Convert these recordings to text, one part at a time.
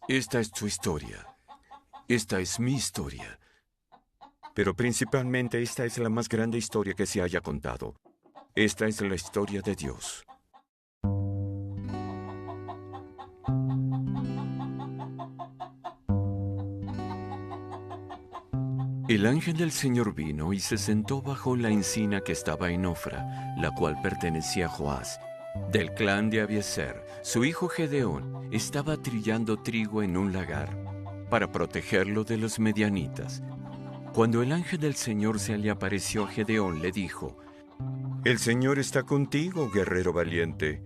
Esta es tu historia. Esta es mi historia. Pero principalmente esta es la más grande historia que se haya contado. Esta es la historia de Dios. El ángel del Señor vino y se sentó bajo la encina que estaba en Ofra, la cual pertenecía a Joás, del clan de Abiezer. Su hijo Gedeón estaba trillando trigo en un lagar para protegerlo de los medianitas. Cuando el ángel del Señor se le apareció a Gedeón, le dijo: «El Señor está contigo, guerrero valiente».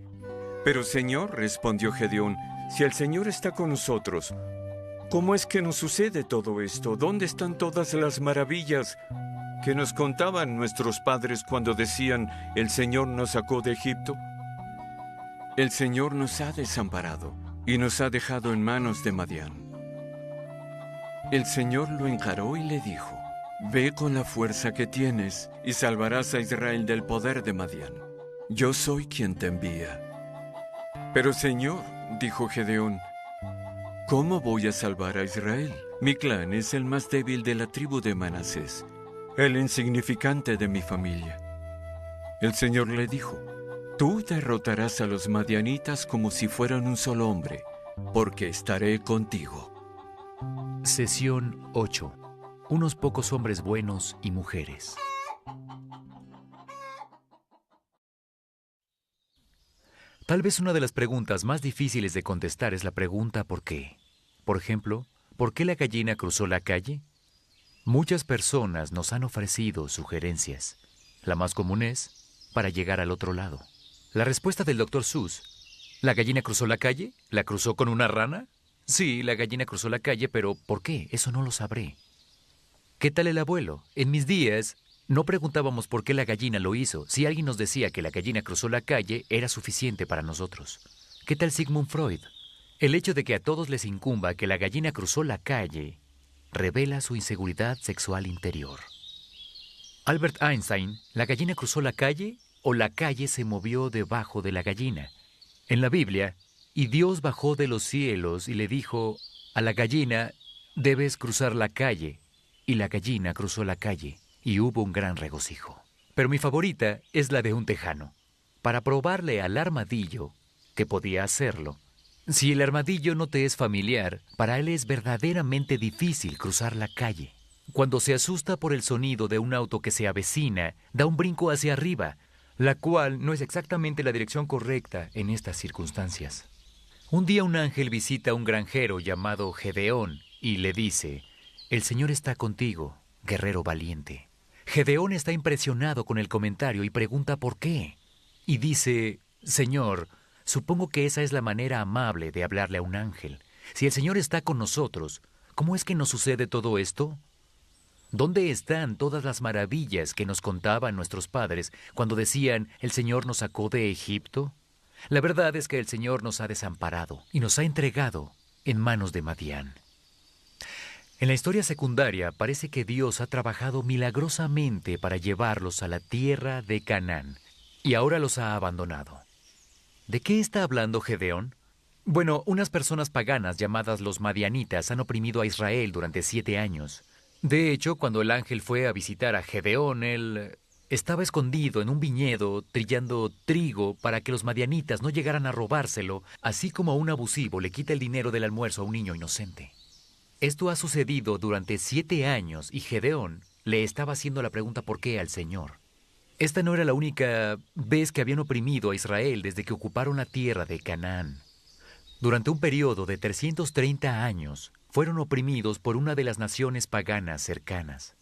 «Pero Señor», respondió Gedeón, «si el Señor está con nosotros, ¿cómo es que nos sucede todo esto? ¿Dónde están todas las maravillas que nos contaban nuestros padres cuando decían, el Señor nos sacó de Egipto? El Señor nos ha desamparado y nos ha dejado en manos de Madián». El Señor lo encaró y le dijo: «Ve con la fuerza que tienes y salvarás a Israel del poder de Madián. Yo soy quien te envía». «Pero Señor», dijo Gedeón, «¿cómo voy a salvar a Israel? Mi clan es el más débil de la tribu de Manasés, el insignificante de mi familia». El Señor le dijo: «Tú derrotarás a los madianitas como si fueran un solo hombre, porque estaré contigo». Sesión 8. Unos pocos hombres buenos y mujeres. Tal vez una de las preguntas más difíciles de contestar es la pregunta ¿por qué? Por ejemplo, ¿por qué la gallina cruzó la calle? Muchas personas nos han ofrecido sugerencias. La más común es para llegar al otro lado. La respuesta del Dr. Seuss: ¿la gallina cruzó la calle? ¿La cruzó con una rana? Sí, la gallina cruzó la calle, pero ¿por qué? Eso no lo sabré. ¿Qué tal el abuelo? En mis días no preguntábamos por qué la gallina lo hizo. Si alguien nos decía que la gallina cruzó la calle, era suficiente para nosotros. ¿Qué tal Sigmund Freud? El hecho de que a todos les incumba que la gallina cruzó la calle revela su inseguridad sexual interior. Albert Einstein, ¿la gallina cruzó la calle o la calle se movió debajo de la gallina? En la Biblia, y Dios bajó de los cielos y le dijo a la gallina: debes cruzar la calle. Y la gallina cruzó la calle y hubo un gran regocijo. Pero mi favorita es la de un tejano. Para probarle al armadillo que podía hacerlo. Si el armadillo no te es familiar, para él es verdaderamente difícil cruzar la calle. Cuando se asusta por el sonido de un auto que se avecina, da un brinco hacia arriba, la cual no es exactamente la dirección correcta en estas circunstancias. Un día un ángel visita a un granjero llamado Gedeón y le dice: «El Señor está contigo, guerrero valiente». Gedeón está impresionado con el comentario y pregunta por qué. Y dice: «Señor, supongo que esa es la manera amable de hablarle a un ángel. Si el Señor está con nosotros, ¿cómo es que nos sucede todo esto? ¿Dónde están todas las maravillas que nos contaban nuestros padres cuando decían, el Señor nos sacó de Egipto? La verdad es que el Señor nos ha desamparado y nos ha entregado en manos de Madián». En la historia secundaria parece que Dios ha trabajado milagrosamente para llevarlos a la tierra de Canaán y ahora los ha abandonado. ¿De qué está hablando Gedeón? Bueno, unas personas paganas llamadas los madianitas han oprimido a Israel durante 7 años. De hecho, cuando el ángel fue a visitar a Gedeón, él estaba escondido en un viñedo trillando trigo para que los madianitas no llegaran a robárselo, así como un abusivo le quita el dinero del almuerzo a un niño inocente. Esto ha sucedido durante 7 años y Gedeón le estaba haciendo la pregunta ¿por qué? Al Señor. Esta no era la única vez que habían oprimido a Israel desde que ocuparon la tierra de Canaán. Durante un periodo de 330 años, fueron oprimidos por una de las naciones paganas cercanas.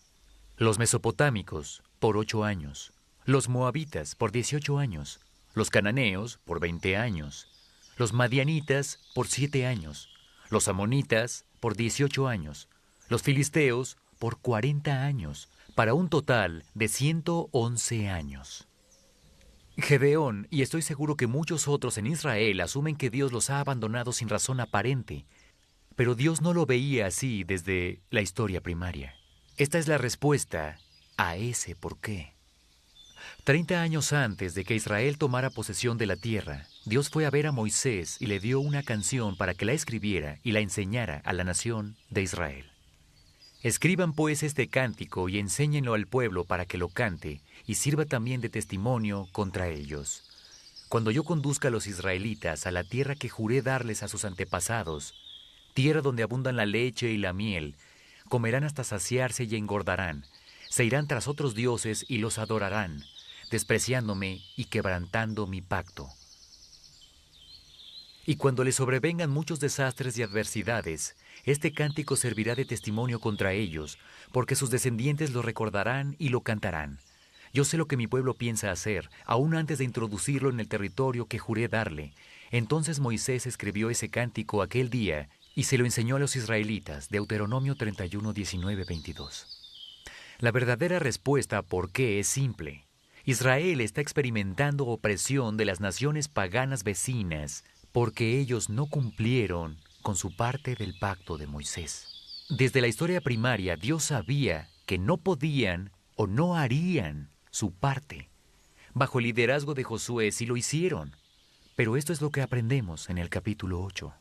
Los mesopotámicos, por 8 años. Los moabitas, por 18 años. Los cananeos, por 20 años. Los madianitas, por 7 años. Los amonitas, por 18 años. Los filisteos, por 40 años. Para un total de 111 años. Gedeón, y estoy seguro que muchos otros en Israel, asumen que Dios los ha abandonado sin razón aparente. Pero Dios no lo veía así desde la historia primaria. Esta es la respuesta a ese por qué. 30 años antes de que Israel tomara posesión de la tierra, Dios fue a ver a Moisés y le dio una canción para que la escribiera y la enseñara a la nación de Israel. Escriban pues este cántico y enséñenlo al pueblo para que lo cante y sirva también de testimonio contra ellos. Cuando yo conduzca a los israelitas a la tierra que juré darles a sus antepasados, tierra donde abundan la leche y la miel, comerán hasta saciarse y engordarán, se irán tras otros dioses y los adorarán, despreciándome y quebrantando mi pacto. Y cuando les sobrevengan muchos desastres y adversidades, este cántico servirá de testimonio contra ellos, porque sus descendientes lo recordarán y lo cantarán. Yo sé lo que mi pueblo piensa hacer, aún antes de introducirlo en el territorio que juré darle. Entonces Moisés escribió ese cántico aquel día y se lo enseñó a los israelitas. Deuteronomio 31, 19, 22. La verdadera respuesta a por qué es simple. Israel está experimentando opresión de las naciones paganas vecinas, porque ellos no cumplieron con su parte del pacto de Moisés. Desde la historia primaria, Dios sabía que no podían o no harían su parte. Bajo el liderazgo de Josué sí lo hicieron, pero esto es lo que aprendemos en el capítulo 8.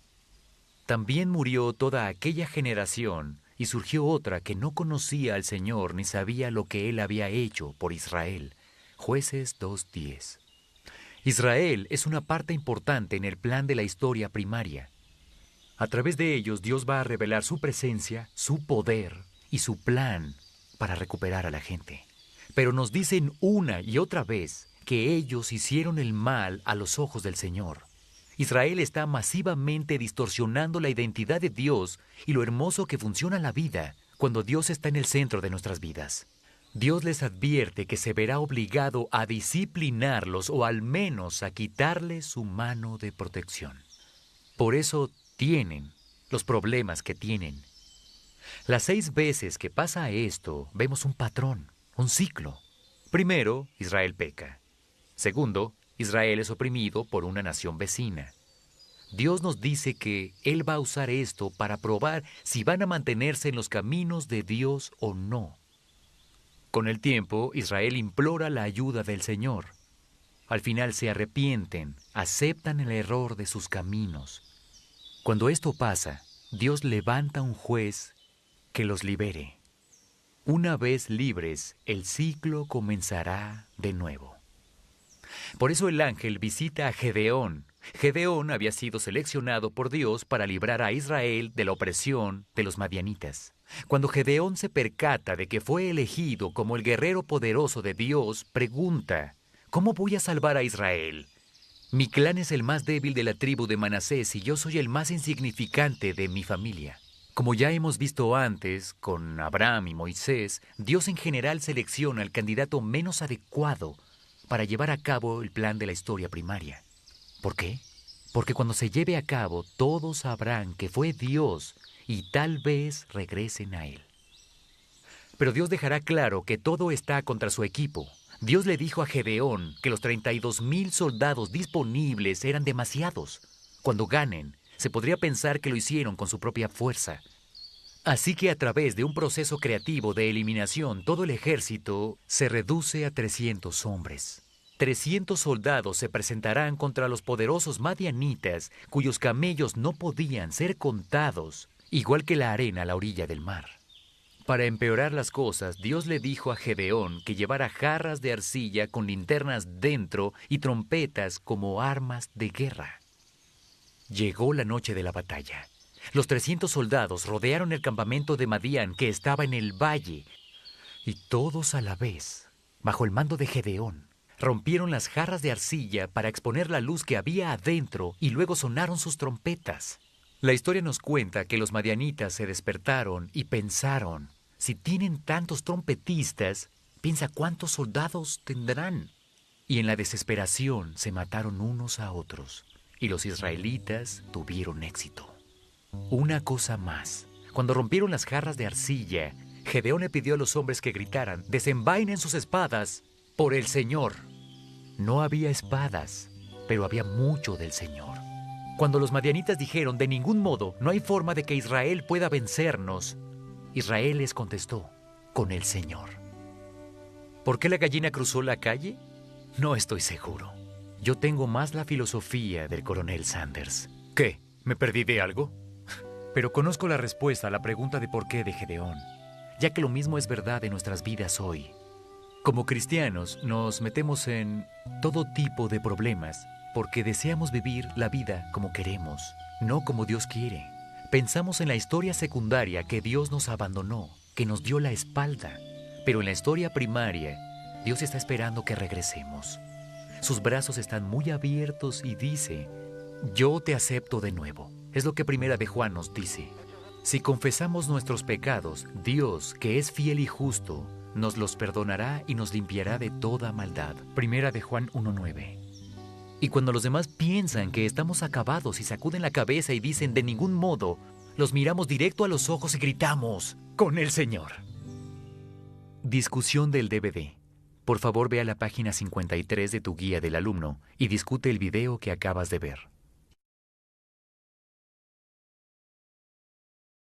También murió toda aquella generación y surgió otra que no conocía al Señor ni sabía lo que Él había hecho por Israel. Jueces 2:10. Israel es una parte importante en el plan de la historia primaria. A través de ellos Dios va a revelar su presencia, su poder y su plan para recuperar a la gente. Pero nos dicen una y otra vez que ellos hicieron el mal a los ojos del Señor. Israel está masivamente distorsionando la identidad de Dios y lo hermoso que funciona la vida cuando Dios está en el centro de nuestras vidas. Dios les advierte que se verá obligado a disciplinarlos o al menos a quitarles su mano de protección. Por eso tienen los problemas que tienen. Las 6 veces que pasa esto, vemos un patrón, un ciclo. Primero, Israel peca. Segundo, Israel es oprimido por una nación vecina. Dios nos dice que Él va a usar esto para probar si van a mantenerse en los caminos de Dios o no. Con el tiempo, Israel implora la ayuda del Señor. Al final se arrepienten, aceptan el error de sus caminos. Cuando esto pasa, Dios levanta un juez que los libere. Una vez libres, el ciclo comenzará de nuevo. Por eso el ángel visita a Gedeón. Gedeón había sido seleccionado por Dios para librar a Israel de la opresión de los madianitas. Cuando Gedeón se percata de que fue elegido como el guerrero poderoso de Dios, pregunta: ¿cómo voy a salvar a Israel? Mi clan es el más débil de la tribu de Manasés y yo soy el más insignificante de mi familia. Como ya hemos visto antes, con Abraham y Moisés, Dios en general selecciona al candidato menos adecuado para llevar a cabo el plan de la historia primaria. ¿Por qué? Porque cuando se lleve a cabo, todos sabrán que fue Dios y tal vez regresen a Él. Pero Dios dejará claro que todo está contra su equipo. Dios le dijo a Gedeón que los 32,000 soldados disponibles eran demasiados. Cuando ganen, se podría pensar que lo hicieron con su propia fuerza. Así que a través de un proceso creativo de eliminación, todo el ejército se reduce a 300 hombres. 300 soldados se presentarán contra los poderosos madianitas, cuyos camellos no podían ser contados, igual que la arena a la orilla del mar. Para empeorar las cosas, Dios le dijo a Gedeón que llevara jarras de arcilla con linternas dentro y trompetas como armas de guerra. Llegó la noche de la batalla. Los 300 soldados rodearon el campamento de Madián, que estaba en el valle, y todos a la vez, bajo el mando de Gedeón, rompieron las jarras de arcilla para exponer la luz que había adentro y luego sonaron sus trompetas. La historia nos cuenta que los madianitas se despertaron y pensaron: si tienen tantos trompetistas, piensa cuántos soldados tendrán. Y en la desesperación se mataron unos a otros, y los israelitas tuvieron éxito. Una cosa más: cuando rompieron las jarras de arcilla, Gedeón le pidió a los hombres que gritaran: desenvainen sus espadas por el Señor. No había espadas, pero había mucho del Señor. Cuando los madianitas dijeron: de ningún modo, no hay forma de que Israel pueda vencernos, Israel les contestó: con el Señor. ¿Por qué la gallina cruzó la calle? No estoy seguro. Yo tengo más la filosofía del coronel Sanders. ¿Qué? ¿Me perdí de algo? Pero conozco la respuesta a la pregunta de por qué de Gedeón, ya que lo mismo es verdad en nuestras vidas hoy. Como cristianos nos metemos en todo tipo de problemas porque deseamos vivir la vida como queremos, no como Dios quiere. Pensamos en la historia secundaria que Dios nos abandonó, que nos dio la espalda, pero en la historia primaria, Dios está esperando que regresemos. Sus brazos están muy abiertos y dice, yo te acepto de nuevo. Es lo que Primera de Juan nos dice. Si confesamos nuestros pecados, Dios, que es fiel y justo, nos los perdonará y nos limpiará de toda maldad. Primera de Juan 1:9. Y cuando los demás piensan que estamos acabados y sacuden la cabeza y dicen de ningún modo, los miramos directo a los ojos y gritamos, con el Señor. Discusión del DVD. Por favor, ve a la página 53 de tu guía del alumno y discute el video que acabas de ver.